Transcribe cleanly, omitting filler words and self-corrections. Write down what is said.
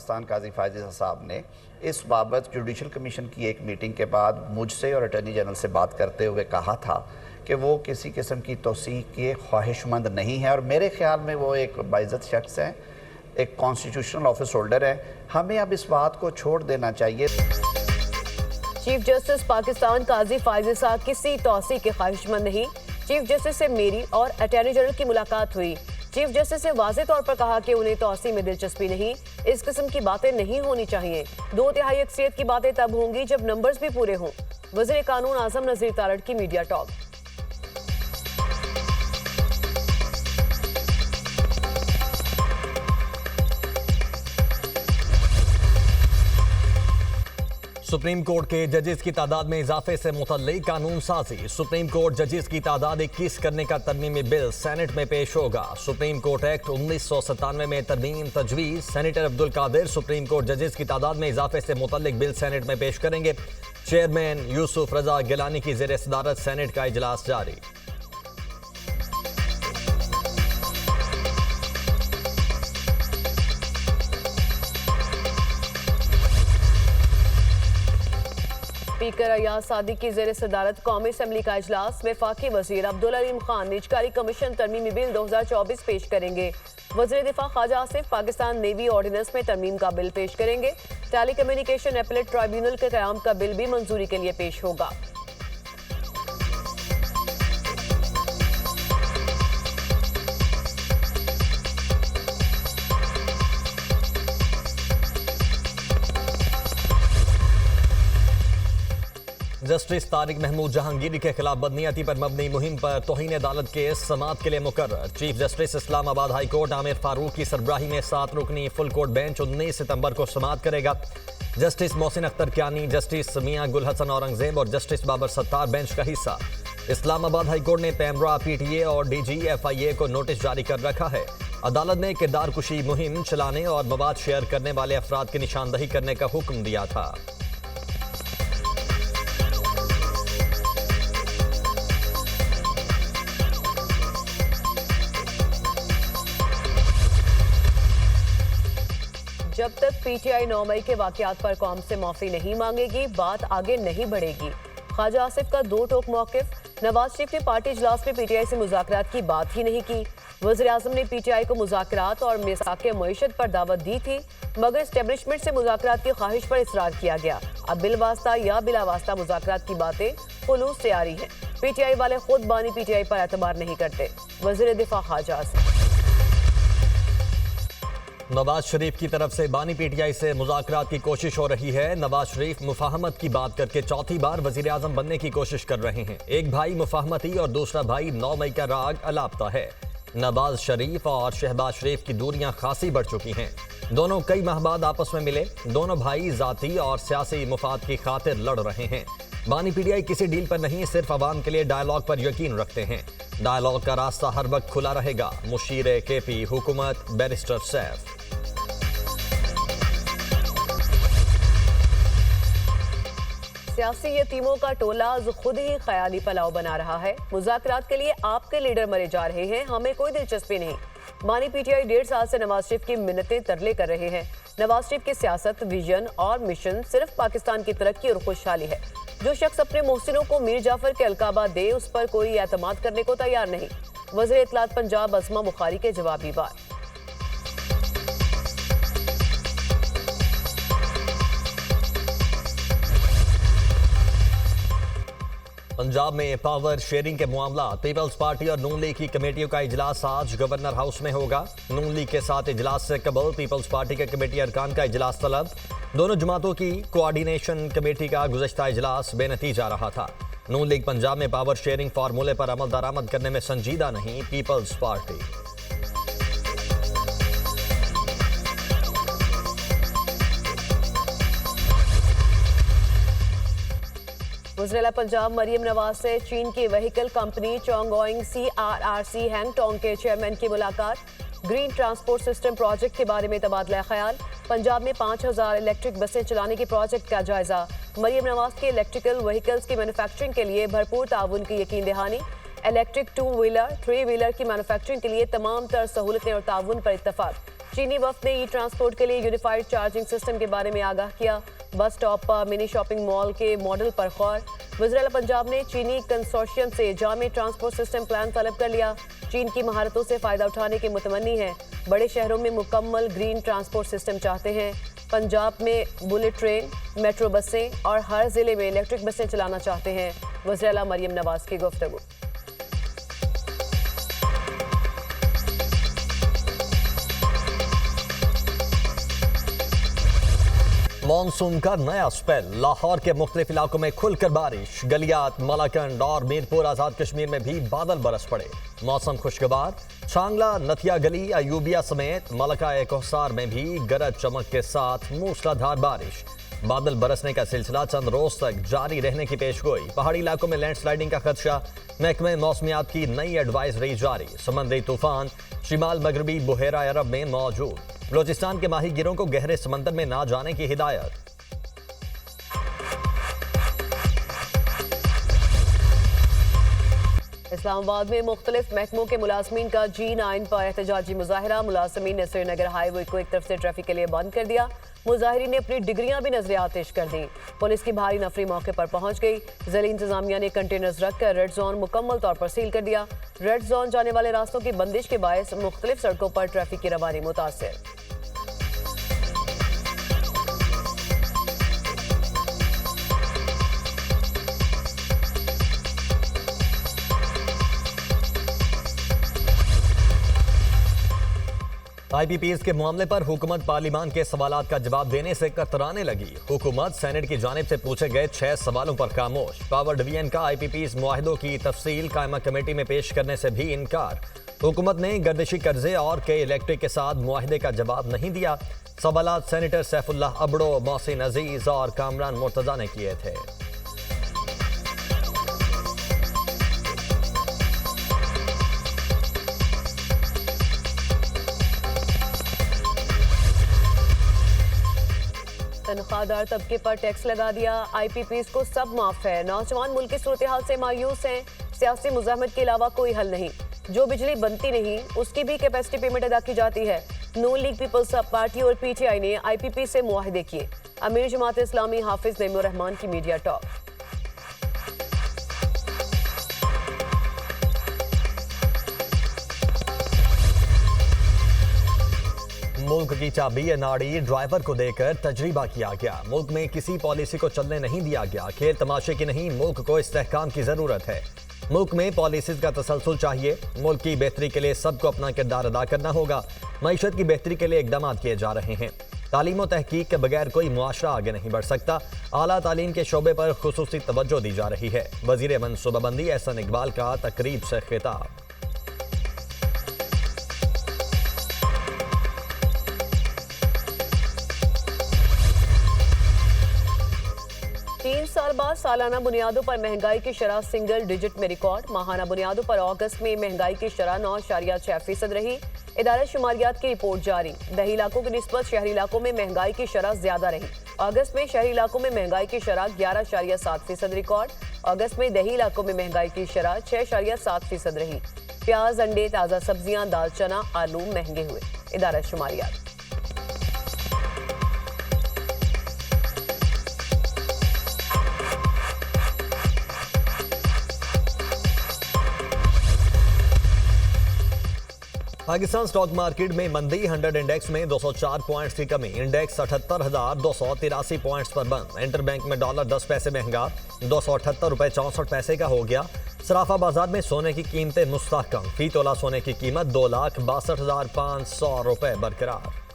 पाकिस्तान काजी फायज़ साहब ने इस बाबत जुडिशल कमीशन की एक मीटिंग के बाद मुझसे और अटॉर्नी जनरल से बात करते हुए कहा था कि वो किसी किस्म की तोसी के ख्वाहिशमंद नहीं है, और मेरे ख्याल में वो एक बाइज़्ज़त शख्स हैं, एक कॉन्स्टिट्यूशनल ऑफिस होल्डर है। हमें अब इस बात को छोड़ देना चाहिए। चीफ जस्टिस पाकिस्तान काजी फायज़ साहब किसी तौसी के ख्वाहिशमंद नहीं। चीफ जस्टिस से मेरी और अटॉर्नी जनरल की मुलाकात हुई। चीफ जस्टिस ने वाज़ेह तौर पर कहा कि उन्हें तौसी में दिलचस्पी नहीं। इस किस्म की बातें नहीं होनी चाहिए। 2/3 अक्सरियत की बातें तब होंगी जब नंबर्स भी पूरे हों। वज़ीर कानून आज़म नज़ीर तारड़ की मीडिया टॉक। सुप्रीम कोर्ट के जजेस की तादाद में इजाफे से मुतल्लिक कानून साजी। सुप्रीम कोर्ट जजेस की तादाद 21 करने का तरमीमी बिल सेनेट में पेश होगा। सुप्रीम कोर्ट एक्ट 1997 में तरमीम तजवीज़। Senator Abdul Qadir supreme court जजेस की तादाद में इजाफे से मुतल्लिक बिल सेनेट में पेश करेंगे। चेयरमैन यूसुफ रजा गिलानी की ज़ेर सदारत सेनेट का इजलास जारी। स्पीकर अयाज सादिक की ज़ेर सदारत कौमी असम्बली का इजलास। वफाकी वजीर अब्दुल अलीम खान निजकारी कमीशन तरमीमी बिल 2024 पेश करेंगे। वज़ीर दिफा ख्वाजा आसिफ पाकिस्तान नेवी ऑर्डिनेंस में तरमीम का बिल पेश करेंगे। टेली कम्युनिकेशन एपलेट ट्राइब्यूनल के क़याम का बिल भी मंजूरी के लिए पेश होगा। जस्टिस तारिक महमूद जहांगीरी के खिलाफ बदनीयती पर मबनी मुहिम पर तौहीन अदालत केस समाअत के लिए मुकर्रर। Chief justice Islamabad high court Aamir Farooq की सरबराही में 7 रुकनी फुल कोर्ट बेंच 19 सितंबर को समाअत करेगा। जस्टिस मोहसिन अख्तर कियानी, जस्टिस मियां गुल हसन औरंगजेब और जस्टिस बाबर सत्तार बेंच का हिस्सा। इस्लामाबाद हाई कोर्ट ने पैमरा, PTA और DGFIA को नोटिस जारी कर रखा है। अदालत ने किरदार कुशी मुहिम चलाने और मवाद शेयर करने वाले अफराद की निशानदही करने का हुक्म दिया था। जब तक PTI 9 मई के वाकयात पर कौम से माफी नहीं मांगेगी, बात आगे नहीं बढ़ेगी। ख्वाजा आसिफ का 2 टोक मौक़िफ़। नवाज शरीफ ने पार्टी इजलास में PTI से मुज़ाकरात की बात ही नहीं की। वज़ीर आज़म ने PTI को मुज़ाकरात और मिसाक़े मईशत पर दावत दी थी, मगर इस्टेब्लिशमेंट से मुज़ाकरात की ख्वाहिश पर इसरार किया गया। अब बिलवास्ता या बिलावास्ता मुज़ाकरात की बातें खुलूस से आ रही हैं। PTI वाले खुद बानी PTI पर एतबार नहीं करते। वज़ीर दिफा ख्वाजा आसिफ। नवाज शरीफ की तरफ से बानी PTI से मुज़ाकरात की कोशिश हो रही है। नवाज शरीफ मुफाहमत की बात करके चौथी बार वज़ीर आज़म बनने की कोशिश कर रहे हैं। एक भाई मुफाहमती और दूसरा भाई 9 मई का राग अलापता है। नवाज शरीफ और शहबाज शरीफ की दूरियां खासी बढ़ चुकी हैं। दोनों कई माह बाद आपस में मिले। दोनों भाई ज़ाती और सियासी मुफाद की खातिर लड़ रहे हैं। बानी PTI किसी डील पर नहीं, सिर्फ अवाम के लिए डायलॉग पर यकीन रखते हैं। डायलॉग का रास्ता हर वक्त खुला रहेगा। मुशीर KP हुकूमत बैरिस्टर सैफ। सियासी यतीमों का टोला खुद ही ख्याली पलाव बना रहा है। मुज़ाकरात के लिए आपके लीडर मरे जा रहे हैं, हमें कोई दिलचस्पी नहीं। बानी PTI 1.5 साल से नवाज शरीफ की मिन्नतें तरले कर रहे हैं। नवाज शरीफ की सियासत, विजन और मिशन सिर्फ पाकिस्तान की तरक्की और खुशहाली है। जो शख्स अपने मोहसिनों को मीर जाफर के अलकाबा दे, उस पर कोई एतमाद करने को तैयार नहीं। वज़ीर इत्तलात पंजाब अज़मा बुखारी के जवाबी बार। पंजाब में पावर शेयरिंग के मामला। पीपल्स पार्टी और नून लीग की कमेटियों का इजलास आज गवर्नर हाउस में होगा। नून लीग के साथ इजलास से कबल पीपल्स पार्टी के कमेटी अरकान का इजलास तलब। दोनों जमातों की कोऑर्डिनेशन कमेटी का गुज़श्ता इजलास बेनतीजा रहा था। नून लीग पंजाब में पावर शेयरिंग फार्मूले पर अमल दरामद करने में संजीदा नहीं। पीपल्स पार्टी वज़ीर पंजाब मरियम नवाज से चीन की व्हीकल कंपनी चोंगओइंग CRRC हैंगटोंग के चेयरमैन की मुलाकात। ग्रीन ट्रांसपोर्ट सिस्टम प्रोजेक्ट के बारे में तबादला ख्याल। पंजाब में 5000 इलेक्ट्रिक बसें चलाने के प्रोजेक्ट का जायजा। मरियम नवाज की इलेक्ट्रिकल व्हीकल्स की मैन्युफैक्चरिंग के लिए भरपूर ताउन की यकीन दहानी। इलेक्ट्रिक 2 व्हीलर 3 व्हीलर की मैन्युफैक्चरिंग के लिए तमाम तर सहूलतें और ताउन पर इत्तफाक। चीनी वफ्द ने ई ट्रांसपोर्ट के लिए यूनिफाइड चार्जिंग सिस्टम के बारे में आगाह किया। बस स्टॉप पर मिनी शॉपिंग मॉल के मॉडल पर गौर। वज़ीर आला पंजाब ने चीनी कंसोर्शियम से जामे ट्रांसपोर्ट सिस्टम प्लान तलब कर लिया। चीन की महारतों से फायदा उठाने के मुतमन्नी हैं। बड़े शहरों में मुकम्मल ग्रीन ट्रांसपोर्ट सिस्टम चाहते हैं। पंजाब में बुलेट ट्रेन, मेट्रो बसें और हर जिले में इलेक्ट्रिक बसें चलाना चाहते हैं। वज़ीर आला मरियम नवाज की गुफ्तगू। मॉनसून का नया स्पेल। लाहौर के मुख्तलिफ इलाकों में खुलकर बारिश। गलियात, मलाकंड और मीरपुर आजाद कश्मीर में भी बादल बरस पड़े। मौसम खुशगवार। छांगला, नथिया गली, अयूबिया समेत मलका कोहसार में भी गरज चमक के साथ मूसलाधार बारिश। बादल बरसने का सिलसिला चंद रोज तक जारी रहने की पेशगोई। पहाड़ी इलाकों में लैंडस्लाइडिंग का खदशा। महकमे मौसमियात की नई एडवाइजरी जारी। समुद्री तूफान शिमाल मगरबी बुहेरा अरब में मौजूद। बलोचिस्तान के माहीगिरों को गहरे समंदर में ना जाने की हिदायत। इस्लामाबाद में मुख्तलिफ महकमों के मुलाजमीन का G9 पर एहतजाजी मुजाहरा। मुलाजमीन ने श्रीनगर हाईवे को एक तरफ से ट्रैफिक के लिए बंद कर दिया। मुजाहिरीन ने अपनी डिग्रियां भी नजर आतिश कर दी। पुलिस की भारी नफरी मौके पर पहुंच गई। जिला इंतजामिया ने कंटेनर्स रखकर रेड जोन मुकम्मल तौर पर सील कर दिया। रेड जोन जाने वाले रास्तों की बंदिश के बायस मुख्तलिफ सड़कों पर ट्रैफिक की रवानी मुतासिर। IPPs के मामले पर हुकूमत पार्लिमान के सवालात का जवाब देने से कतराने लगी। हुकूमत सेनेट की जानिब से पूछे गए 6 सवालों पर खामोश। पावर डिवीजन का IPPs मुआहदों की तफसील कायमा कमेटी में पेश करने से भी इनकार। हुकूमत ने गर्दिशी कर्जे और के इलेक्ट्रिक के साथ मुआहदे का जवाब नहीं दिया। सवालात सेनेटर सैफुल्लाह अबड़ो, मोहसिन अजीज और कामरान मुर्तजा ने किए थे। तनख्वाहदार तबके पर टैक्स लगा दिया। IPPs को सब माफ है। नौजवान मुल्क की सूरत हाल से मायूस हैं। सियासी मुजाहमत के अलावा कोई हल नहीं। जो बिजली बनती नहीं उसकी भी कैपेसिटी पेमेंट अदा की जाती है। नून लीग पीपल्स पार्टी और PTI ने IPP से मुआहदे किए। अमीर जमात इस्लामी हाफिज नईमुर रहमान की मीडिया टॉक। मुल्क की चाबी नाड़ी ड्राइवर को देकर तजरीबा किया गया। मुल्क में किसी पॉलिसी को चलने नहीं दिया गया। खेल तमाशे की नहीं, मुल्क को इस्तेहकाम की जरूरत है। मुल्क में पॉलिसीज का तसलसल चाहिए। मुल्क की बेहतरी के लिए सबको अपना किरदार अदा करना होगा। मईशत की बेहतरी के लिए इकदाम किए जा रहे हैं। तालीम और तहकीक के बगैर कोई मुआशरा आगे नहीं बढ़ सकता। आला तालीम के शोबे पर खुसूसी तवज्जो दी जा रही है। वजीर मनसूबाबंदी एहसन इकबाल का तकरीब से खिताब। 3 साल बाद सालाना बुनियादों पर महंगाई की शरह सिंगल डिजिट में रिकॉर्ड। माहाना बुनियादों पर अगस्त में महंगाई की शरह 9.6% रही। इदारा शुमारियात की रिपोर्ट जारी। दही इलाकों की निस्बत शहरी इलाकों में महंगाई की शरह ज्यादा रही। अगस्त में शहरी इलाकों में महंगाई की शरह 11.7% रिकॉर्ड। अगस्त में दही इलाकों में महंगाई की शरह 6.7% रही। प्याज, अंडे, ताज़ा सब्जियां, दाल, चना, आलू महंगे हुए। इदारा शुमारियात। पाकिस्तान स्टॉक मार्केट में मंदी। 100 इंडेक्स में 204 पॉइंट्स की कमी। इंडेक्स 78,283 पॉइंट्स पर बंद। इंटरबैंक में डॉलर 10 पैसे महंगा 278.64 का हो गया। सराफा बाजार में सोने की कीमतें मुस्तहकम। फी तोला सोने की कीमत 2,62,500 रुपए बरकरार।